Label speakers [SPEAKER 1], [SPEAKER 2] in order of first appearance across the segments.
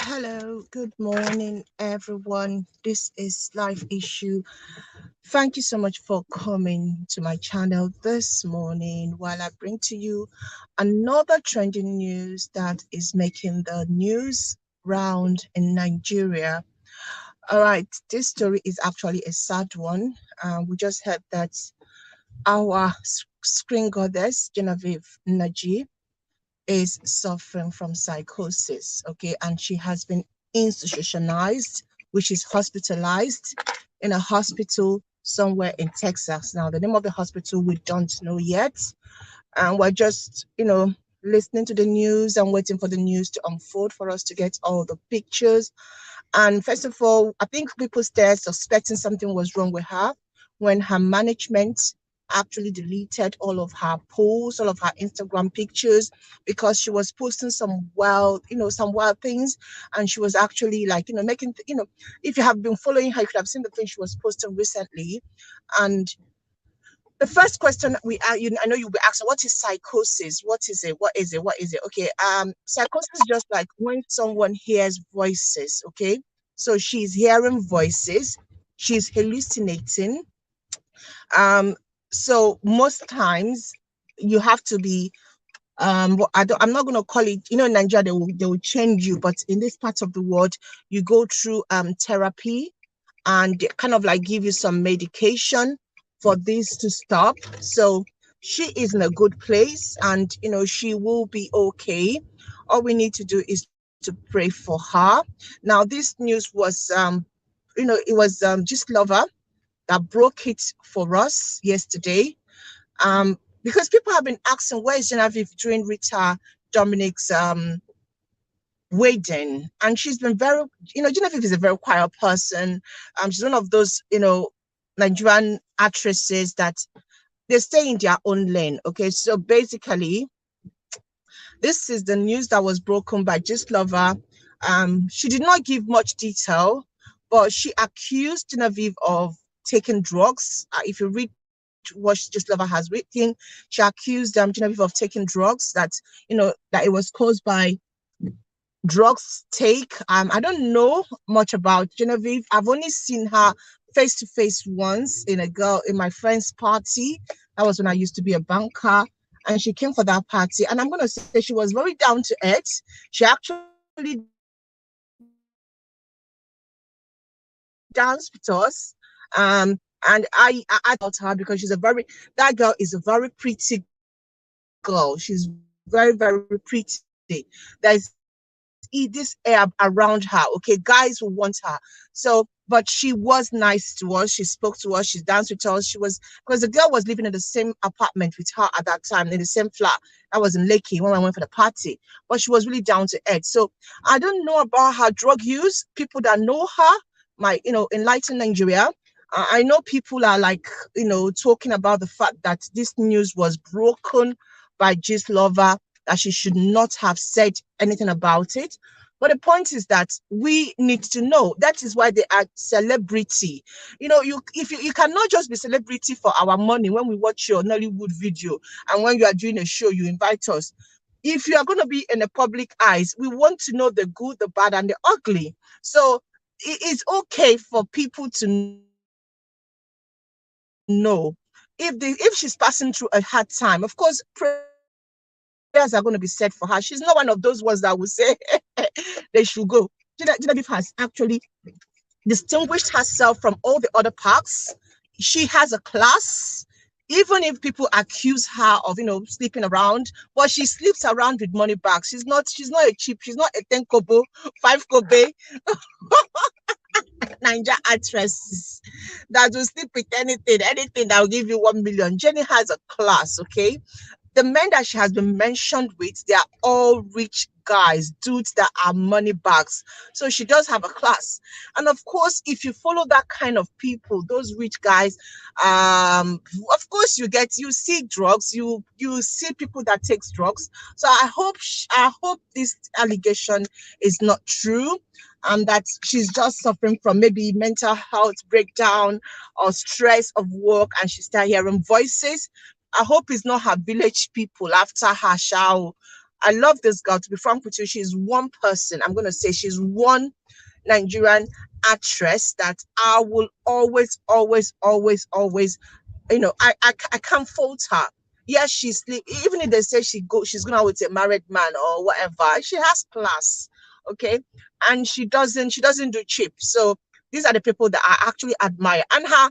[SPEAKER 1] Hello, good morning, everyone. This is Life Issue. Thank you so much for coming to my channel this morning while I bring to you another trending news that is making the news round in Nigeria. All right, this story is actually a sad one. We just heard that our screen goddess, Genevieve Nnaji, is suffering from psychosis, okay, and she has been institutionalized, which is hospitalized in a hospital somewhere in Texas. Now, the name of the hospital we don't know yet, and we're just, listening to the news and waiting for the news to unfold for us to get all the pictures. And first of all, I think people started suspecting something was wrong with her when her management actually deleted all of her posts, all of her Instagram pictures, because she was posting some wild things. And she was actually like, making, if you have been following her, you could have seen the thing she was posting recently. And the first question I know you'll be asking, what is psychosis? What is it? What is it? What is it? Okay. Psychosis is just like when someone hears voices. Okay. So she's hearing voices. She's hallucinating. So most times you have to be I'm not going to call it, in Nigeria they will change you, but in this part of the world you go through therapy, and they kind of like give you some medication for this to stop. So she is in a good place, and she will be okay. All we need to do is to pray for her. Now this news was it was just Lover that broke it for us yesterday. Because people have been asking, where is Genevieve during Rita Dominic's wedding? And she's been very, Genevieve is a very quiet person. She's one of those, Nigerian actresses that they stay in their own lane. Okay, so basically, this is the news that was broken by Gist Lover. She did not give much detail, but she accused Genevieve of taking drugs. If you read what Gist Lover has written, she accused Genevieve of taking drugs, that it was caused by drugs take. I don't know much about Genevieve. I've only seen her face to face once in my friend's party. That was when I used to be a banker, and she came for that party. And I'm gonna say she was very down to earth. She actually danced with us. And I thought her because that girl is a very pretty girl. She's very, very pretty. There's this air around her. Okay, guys will want her. So, but she was nice to us. She spoke to us. She danced with us. Because the girl was living in the same apartment with her at that time, in the same flat. That was in Lakey when I went for the party. But she was really down to earth. So I don't know about her drug use. People that know her might, enlighten Nigeria. I know people are like, talking about the fact that this news was broken by Gist Lover, that she should not have said anything about it. But the point is that we need to know. That is why they are celebrity. You cannot just be celebrity for our money when we watch your Nollywood video, and when you are doing a show, you invite us. If you are going to be in the public eyes, we want to know the good, the bad, and the ugly. So it's okay for people to know if she's passing through a hard time. Of course, prayers are going to be said for her. She's not one of those ones that will say they should go. Genevieve has actually distinguished herself from all the other parks. She has a class. Even if people accuse her of, sleeping around, but she sleeps around with money bags. She's not a cheap, she's not a 10 kobo, 5 kobe Ninja actresses that will sleep with anything that will give you 1 million. Jenny has a class, okay? The men that she has been mentioned with, they are all rich guys, dudes that are money bags. So she does have a class. And of course, if you follow that kind of people, those rich guys, of course you see drugs, you see people that takes drugs. So I hope this allegation is not true, and that she's just suffering from maybe mental health breakdown or stress of work, and she start hearing voices. I hope it's not her village people after her show. I love this girl. To be frank with you, she's one person. I'm going to say she's one Nigerian actress that I will always, always, always, always, I can't fault her. Yes, even if they say she's going out with a married man or whatever, she has class, okay? And she doesn't do cheap. So these are the people that I actually admire. And her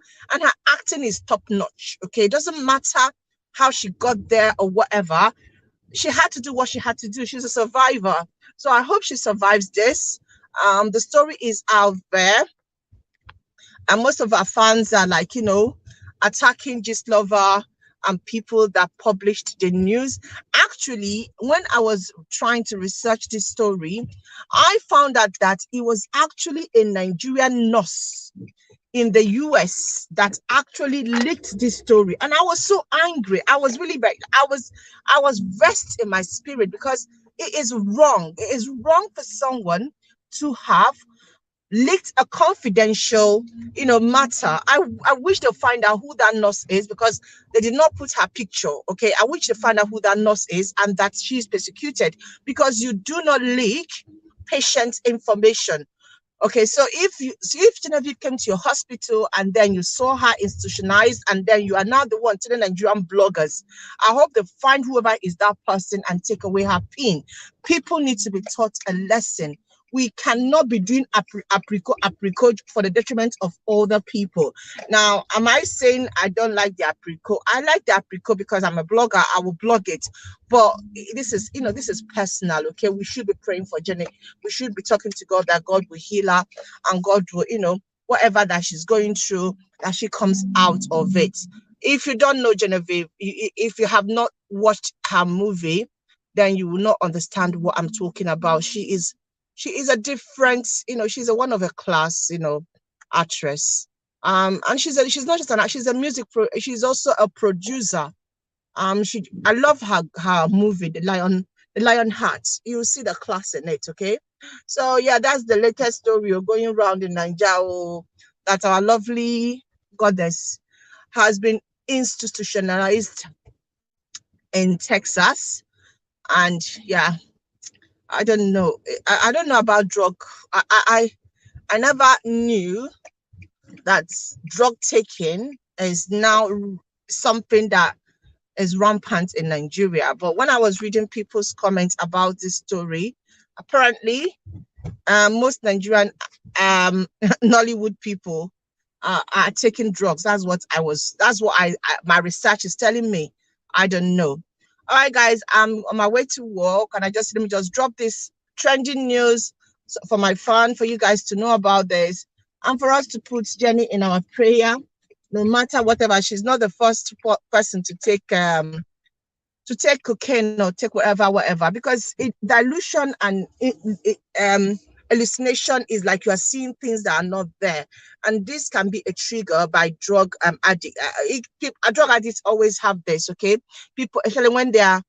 [SPEAKER 1] acting is top notch, okay? It doesn't matter how she got there or whatever. She had to do what she had to do. She's a survivor. So I hope she survives this. The story is out there, and most of our fans are like, attacking Gist Lover and people that published the news. Actually, when I was trying to research this story, I found out that it was actually a Nigerian nurse in the US that actually leaked this story. And I was so angry. I was really very, I was vexed in my spirit, because it is wrong. It is wrong for someone to have leaked a confidential, matter. I wish they'll find out who that nurse is, because they did not put her picture. Okay, I wish they find out who that nurse is and that she's persecuted, because you do not leak patient information. Okay, so if Genevieve came to your hospital and then you saw her institutionalized, and then you are now the one telling Nigerian bloggers, I hope they find whoever is that person and take away her pin. People need to be taught a lesson. We cannot be doing apricot for the detriment of other people. Now, am I saying I don't like the apricot? I like the apricot because I'm a blogger. I will blog it. But this is personal, okay? We should be praying for Jenny. We should be talking to God that God will heal her, and God will, whatever that she's going through, that she comes out of it. If you don't know Genevieve, if you have not watched her movie, then you will not understand what I'm talking about. She is a different, she's a one of a class, actress. And she's not just she's a she's also a producer. I love her movie, the Lion Heart. You'll see the class in it, okay? So yeah, that's the latest story going around in Nigeria, that our lovely goddess has been institutionalized in Texas. And yeah, I don't know. I don't know about drug. I never knew that drug taking is now something that is rampant in Nigeria. But when I was reading people's comments about this story, apparently most Nigerian Nollywood people are taking drugs. That's what my research is telling me. I don't know. All right, guys, I'm on my way to work, and let me just drop this trending news for my fun, for you guys to know about this, and for us to put Jenny in our prayer. No matter whatever, she's not the first person to take cocaine or take whatever, because dilution and hallucination is like you are seeing things that are not there, and this can be a trigger by drug addict. Drug addicts always have this. Okay, people, especially when they are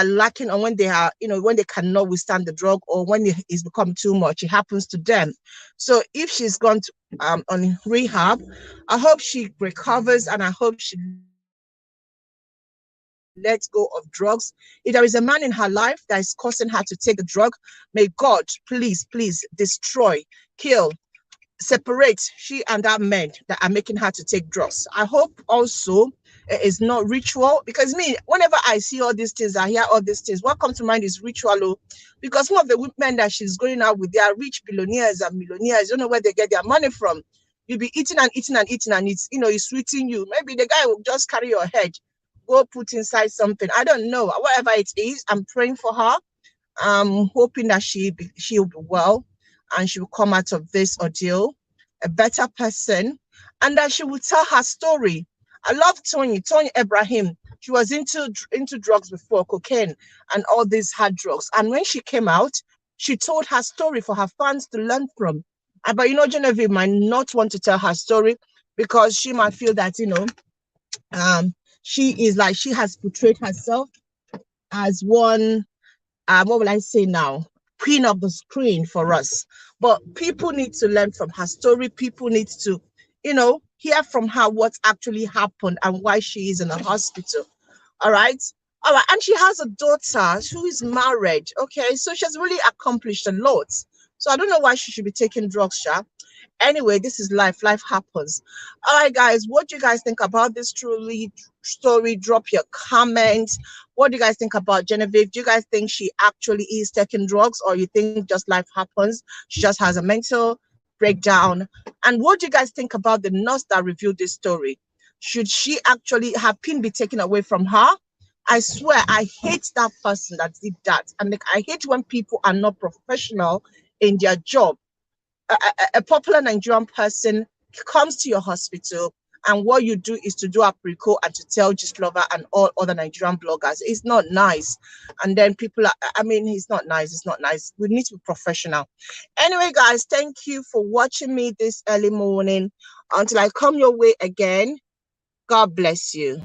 [SPEAKER 1] lacking, or when they are, when they cannot withstand the drug, or when it's become too much, it happens to them. So if she's gone to on rehab, I hope she recovers, and I hope she let go of drugs. If there is a man in her life that is causing her to take a drug, may God please destroy, kill, separate she and that man that are making her to take drugs. I hope also it is not ritual, because whenever I see all these things, I hear all these things, what comes to mind is ritual. Because some of the women that she's going out with, they are rich billionaires and millionaires. You don't know where they get their money from. You'll be eating and eating and eating, and it's it's sweeting you. Maybe the guy will just carry your head, go put inside something. I don't know. Whatever it is, I'm praying for her. I'm hoping that she'll be well, and she will come out of this ordeal a better person, and that she will tell her story. I love Tony Ibrahim. She was into drugs before, cocaine and all these hard drugs. And when she came out, she told her story for her fans to learn from. But Genevieve might not want to tell her story, because she might feel that she has portrayed herself as one, what will I say now, queen of the screen for us. But people need to learn from her story. People need to, hear from her what actually happened and why she is in a hospital. All right. All right, and she has a daughter who is married. Okay, so she has really accomplished a lot. So I don't know why she should be taking drugs, Sha. Anyway, this is life. Life happens. All right, guys, what do you guys think about this truly story? Drop your comments. What do you guys think about Genevieve? Do you guys think she actually is taking drugs, or you think just life happens? She just has a mental breakdown. And what do you guys think about the nurse that revealed this story? Should she actually have pin be taken away from her? I swear, I hate that person that did that. And like, I hate when people are not professional in their job. A popular Nigerian person comes to your hospital, and what you do is to do a pre-call and to tell Lover and all other Nigerian bloggers. It's not nice. And then people are, I mean, it's not nice. It's not nice. We need to be professional. Anyway, guys, thank you for watching me this early morning. Until I come your way again, God bless you.